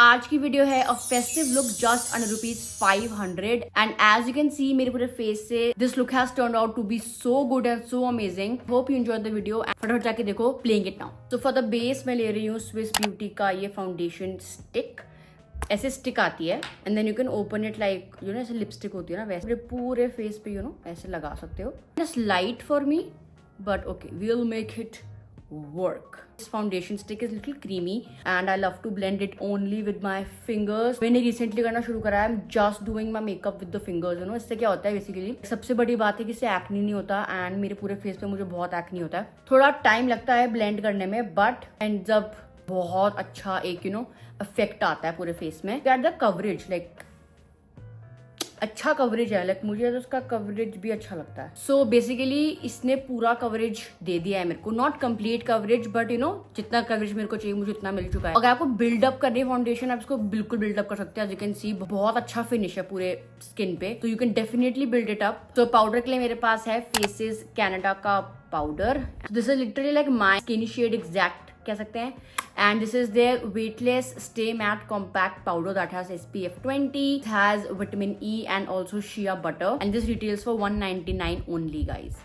आज की वीडियो है a festive look just under ₹500 and as you can see मेरे पूरे फेस से this look has turned out to be so good and so amazing. Hope you enjoy the video and फटाफट जाके देखो playing it now. तो for the base मैं ले रही हूँ स्विस ब्यूटी का ये फाउंडेशन स्टिक। ऐसे स्टिक आती है and then you can open it like you know ऐसे लिपस्टिक होती है ना, वैसे पूरे फेस पे यू नो ऐसे लगा सकते हो। Just light for me but okay we will make it work. This foundation stick is little creamy and I love to blend it only with my fingers. मैंने recently करना शुरू करा है, I'm just doing my makeup with the fingers, you know. इससे क्या होता है basically, सबसे बड़ी बात है कि इससे एक्ने नहीं होता एंड मेरे पूरे फेस पे मुझे बहुत एक्ने होता है। थोड़ा टाइम लगता है ब्लेंड करने में बट एंड जब बहुत अच्छा एक यू नो इफेक्ट आता है पूरे फेस में। दैट द कवरेज लाइक अच्छा कवरेज है, लाइक मुझे तो उसका कवरेज भी अच्छा लगता है। सो बेसिकली इसने पूरा कवरेज दे दिया है मेरे को, not complete coverage but you know जितना कवरेज मेरे को चाहिए मुझे उतना मिल चुका है। अगर आपको बिल्डअप करनी है फाउंडेशन आप इसको बिल्कुल बिल्डअप कर सकते हैं। एज यू कैन सी बहुत अच्छा फिनिश है पूरे स्किन पे, तो you can definitely build it up. तो पाउडर के लिए मेरे पास है फेसेस कैनेडा का powder. This is literally like my skin shade exact कह सकते हैं। And this is their weightless stay matte compact powder that has SPF 20, it has vitamin E and also shea butter and this retails for $199 only guys।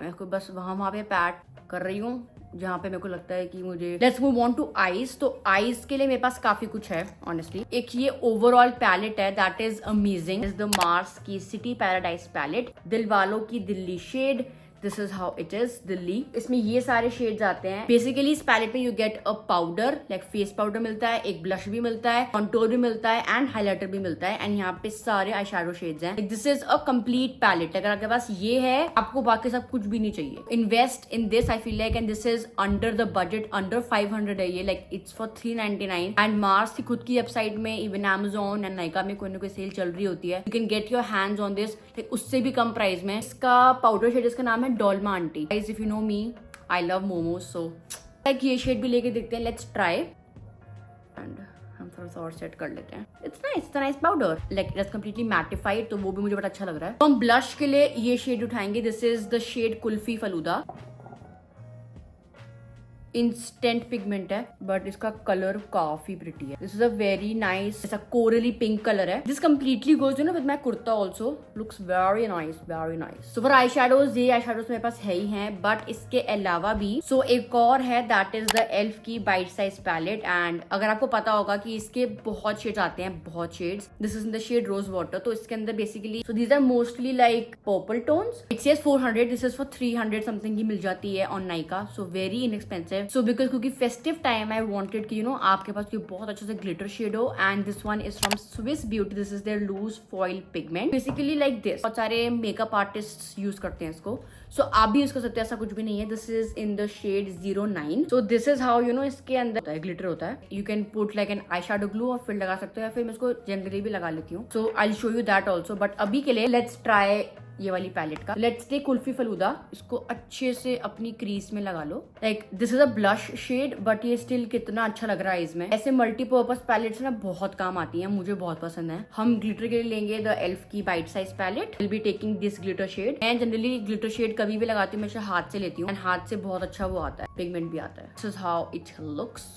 मैं इसको बस वहाँ पे PAT कर रही हूँ जहाँ पे मेरे को लगता है कि मुझे। Let's move on two eyes. तो आईज के लिए मेरे पास काफी कुछ है ऑनेस्टली। एक ये ओवरऑल पैलेट है that is amazing, is the Mars की सिटी पैराडाइज पैलेट, दिल वालों की Delhi shade. This is how it is Delhi. इसमें ये सारे शेड्स आते हैं। बेसिकली इस पैलेट में you get a powder like face powder मिलता है, एक ब्लश भी मिलता है, कॉन्टोर भी मिलता है एंड हाइलाइटर भी मिलता है एंड यहाँ पे सारे आई शैडो शेड्स हैं। This is a complete palette. अगर आपके पास ये है आपको बाकी सब कुछ भी नहीं चाहिए। Invest in this I feel like and this is under the budget, under 500 है ये, like it's for 399 and Mars की खुद की वेबसाइट में इवन अमेजोन एंड नाइका में कोई ना कोई सेल चल रही होती है। You can get your hands on this like उससे भी कम प्राइस में। इसका पाउडर शेड इसका नाम है Dolma aunty. Guys, if you know me, I love momos, so like ये शेड भी लेके देखते हैं, let's try and हम थोड़ा सा और सेट कर लेते हैं। It's a nice powder, like it's completely mattified, तो वो भी मुझे बड़ा अच्छा लग रहा है। तो हम ब्लश के लिए ये शेड उठाएंगे। This is the shade kulfi falooda. Instant pigment है बट इसका कलर काफी प्रिटी है। This is a very nice ऐसा कोरली पिंक कलर है। This completely goes you know with my kurta also, looks very nice very nice. So for eye shadows ये eye shadows मेरे पास है ही हैं बट इसके अलावा भी सो एक और है दैट इज द एल्फ की बाइट साइज पैलेट एंड अगर आपको पता होगा कि इसके बहुत शेड्स आते हैं, बहुत shades. This is in the shade rose water. तो इसके अंदर basically so these are mostly like purple tones. It says 400, this is for 300 something की मिल जाती है on Nykaa, so very inexpensive. So because क्योंकि फेस्टिव टाइम आई वांटेड कि you know आपके पास कोई बहुत अच्छे से ग्लिटर शेड हो and this one is from Swiss Beauty. This is their loose foil pigment basically like this. बहुत सारे मेकअप आर्टिस्ट यूज करते हैं इसको, सो आप भी यूज कर सकते हैं, ऐसा कुछ भी नहीं है। This is in the shade 09। So this is how you know इसके अंदर ग्लिटर होता है। You can put like an eye shadow glue और फिर लगा सकते हो या फिर मैं इसको जनरली भी लगा लेती हूँ। So I show you that also but अभी के लिए लेट्स ट्राई ये वाली पैलेट का। Let's take kulfi falooda. इसको अच्छे से अपनी क्रीज में लगा लो। Like this is a blush shade but ये स्टिल कितना अच्छा लग रहा है इसमें। ऐसे मल्टीपर्पज पैलेट्स ना बहुत काम आती हैं, मुझे बहुत पसंद है। हम ग्लिटर के लिए लेंगे द एल्फ की bite size palette. Will be taking this glitter shade. मैं जनरली ग्लिटर शेड कभी भी लगाती हूँ मैं हाथ से लेती हूँ एंड हाथ से बहुत अच्छा वो आता है, पिगमेंट भी आता है। This is how it looks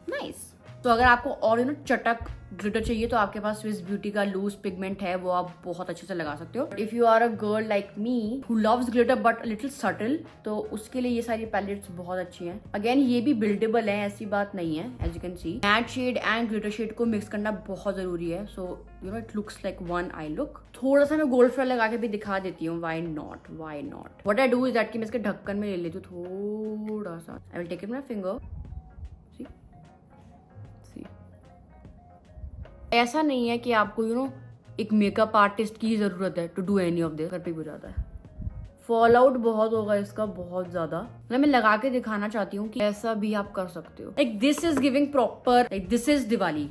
nice. तो अगर आपको और यू नो चटक ग्लिटर चाहिए तो आपके पास स्विस ब्यूटी का लूज पिगमेंट है, वो आप बहुत अच्छे से लगा सकते हो। If you are a girl like me who loves glitter but little subtle तो उसके लिए ये सारी पैलेट्स बहुत अच्छी हैं। अगेन ये भी बिल्डेबल है, ऐसी बात नहीं है। As you can see matte shade and glitter shade को मिक्स करना बहुत जरूरी है। So you know it looks like one eye look. थोड़ा सा मैं गोल्ड फ्लेयर लगा के भी दिखा देती हूँ, why not why not. What I do is that कि मैं इसके ढक्कन में ले लेती हूँ थोड़ा सा। I will take it my finger. ऐसा नहीं है कि आपको यू नो एक मेकअप आर्टिस्ट की जरूरत है to do any of this, घर पे भी हो जाता है। फॉल आउट बहुत होगा इसका, बहुत ज्यादा। मैं लगा के दिखाना चाहती हूँ कि ऐसा भी आप कर सकते हो। Like this is giving proper like this is Diwali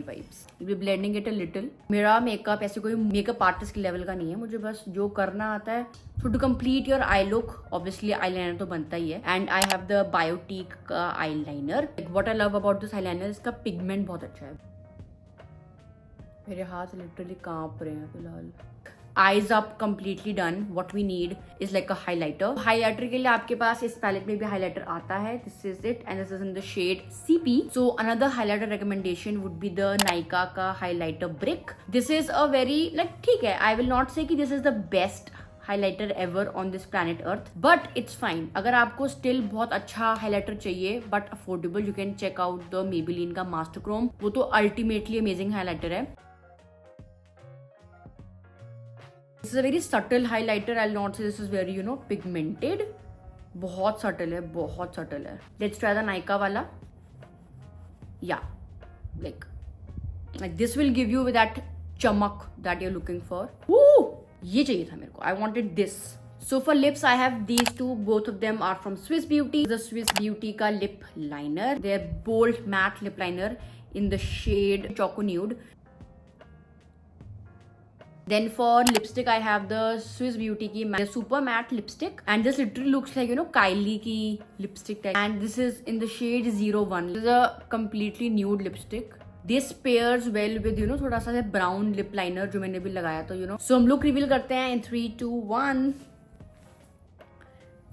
vibes. Be blending it a little. मेरा मेकअप ऐसे कोई मेकअप आर्टिस्ट के लेवल का नहीं है, मुझे बस जो करना आता है। So to complete your eye look obviously eye liner तो बनता ही है and I have the Biotique का eye liner. What I love about this eye liner, इसका पिगमेंट बहुत अच्छा है। मेरे हाथ लिटरली कांप रहे हैं फिलहाल। eyes up completely done. What we need is like a highlighter. Highlighter के लिए आपके पास इस palette में भी highlighter आता है. This is it and this is in the shade CP. So another highlighter recommendation would be the Nykaa का highlighter brick. This is a very like ठीक है. I will not say कि this is the best highlighter ever on this planet earth, but it's fine. अगर आपको still बहुत अच्छा highlighter चाहिए but affordable, you can check out the Maybelline का Master Chrome. वो तो ultimately amazing highlighter है. This is a very subtle highlighter. I'll not say this is very pigmented. बहुत subtle है, बहुत subtle है. Let's try the Nykaa वाला. Yeah, like this will give you that chamak that you're looking for. Woo! ये चाहिए था मेरे को. I wanted this. So for lips, I have these two. Both of them are from Swiss Beauty. The Swiss Beauty का lip liner. They're bold matte lip liner in the shade Choco Nude. Then for lipstick, I have the Swiss Beauty की super matte lipstick, and this literally looks like Kylie की lipstick type. And this is in the shade 01. This is a completely nude lipstick. This pairs well with थोड़ा सा brown lip liner जो मैंने भी लगाया तो So हम look reveal करते हैं in 3, 2, 1.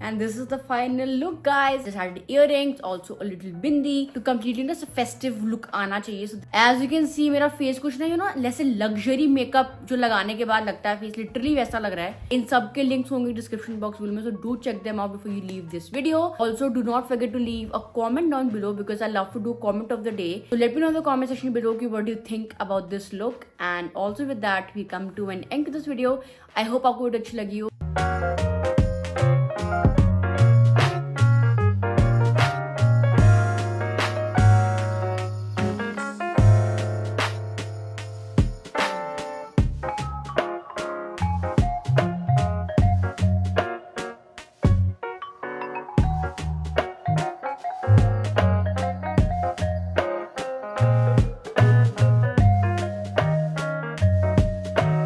And this is the final look, guys. Just added earrings, also a little bindi to completely this festive look आना चाहिए. So as you can see, मेरा face कुछ ना जैसे luxury makeup जो लगाने के बाद लगता है face literally वैसा लग रहा है. इन सब के links होंगे description box में, so do check them out before you leave this video. Also, do not forget to leave a comment down below because I love to do comment of the day. So let me know in the comment section below what do you think about this look. And also with that, we come to an end to this video. I hope आपको video अच्छी लगी हो.